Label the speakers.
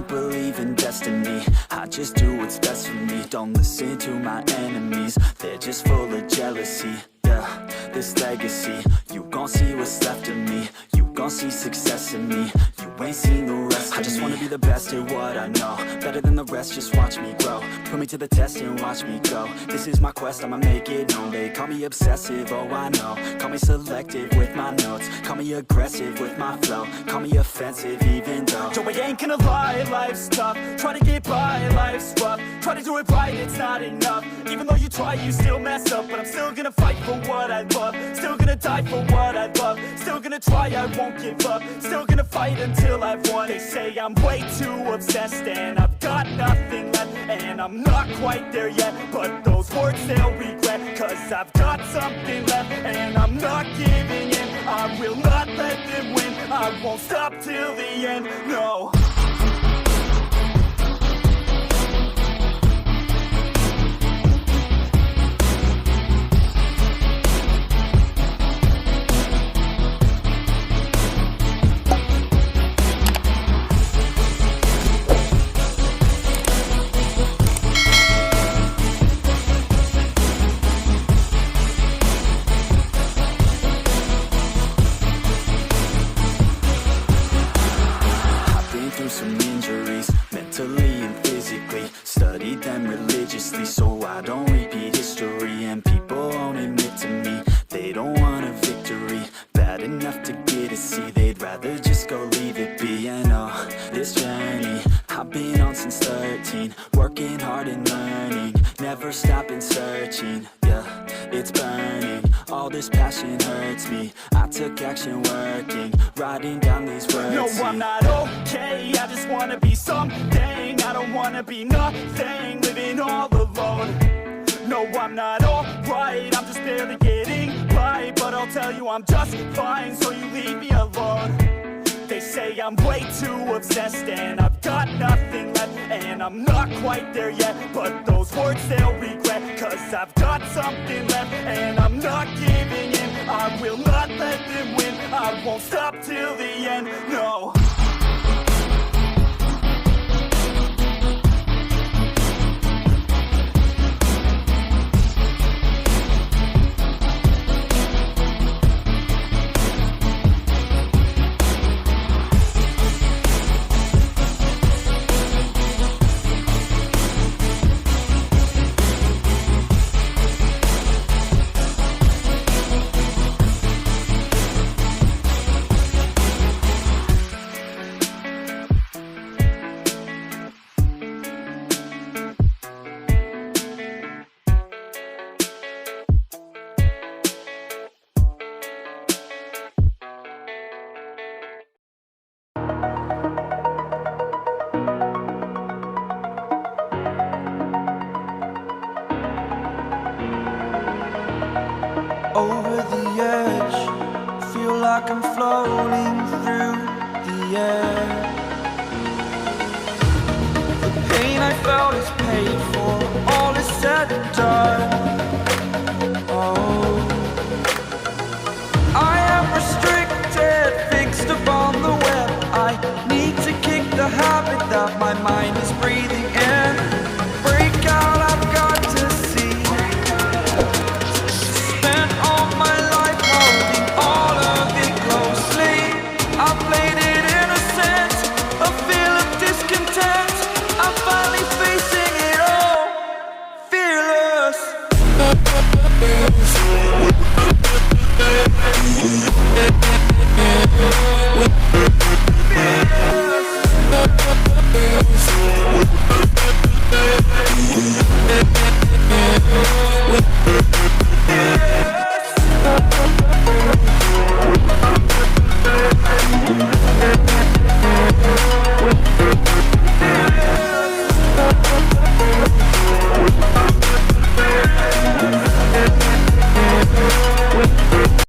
Speaker 1: don't believe in destiny, I just do what's best for me. Don't listen to my enemies, they're just full of jealousy. Yeah, this legacy, you gon' see what's left of me. You gon' see success in me, you ain't seen the rest of me. I just wanna be the best at what I know, better than the rest, just watch me grow. Put me to the test and watch me go. This is my quest, I'ma make it known. They call me obsessive, oh I know. Call me selective with my notes, call me aggressive with my flow, call me offensive even though Joe, I ain't gonna lie, life's tough. Try to get by, life's rough. Try to do it right, it's not enough. Even though you try, you still mess up. But I'm still gonna fight for what I love, still gonna die for what I love, still gonna try, I won't give up, still gonna fight until I've won. They say I'm way too obsessed and I've got nothing left, and I'm not quite there yet, but those words they'll regret, cause I've got something left and I'm not giving in. I will not let them win, I won't stop till the end, no. Some injuries, mentally and physically, studied them religiously so I don't repeat history. And people won't admit to me they don't want a victory bad enough to get a C, they'd rather just go leave it be. I know this journey I've been on since 13, working hard and learning, never stopping searching. Yeah, it's burning, all this passion hurts me. I took action working, writing down these words. No, I'm not okay, I just wanna be something. I don't wanna be nothing, living all alone. No, I'm not alright, I'm just barely getting by, but I'll tell you I'm just fine, so you leave me alone. They say I'm way too obsessed and I've got nothing left, and I'm not quite there yet, but those words they'll regret, cause I've got something left and I'm not giving in. I will not let them win, I won't stop till the end, no.
Speaker 2: Over the edge, feel like I'm floating through the air. The pain I felt is paid for, all is said and done. Oh, I am restricted, fixed upon the web. I need to kick the habit that my mind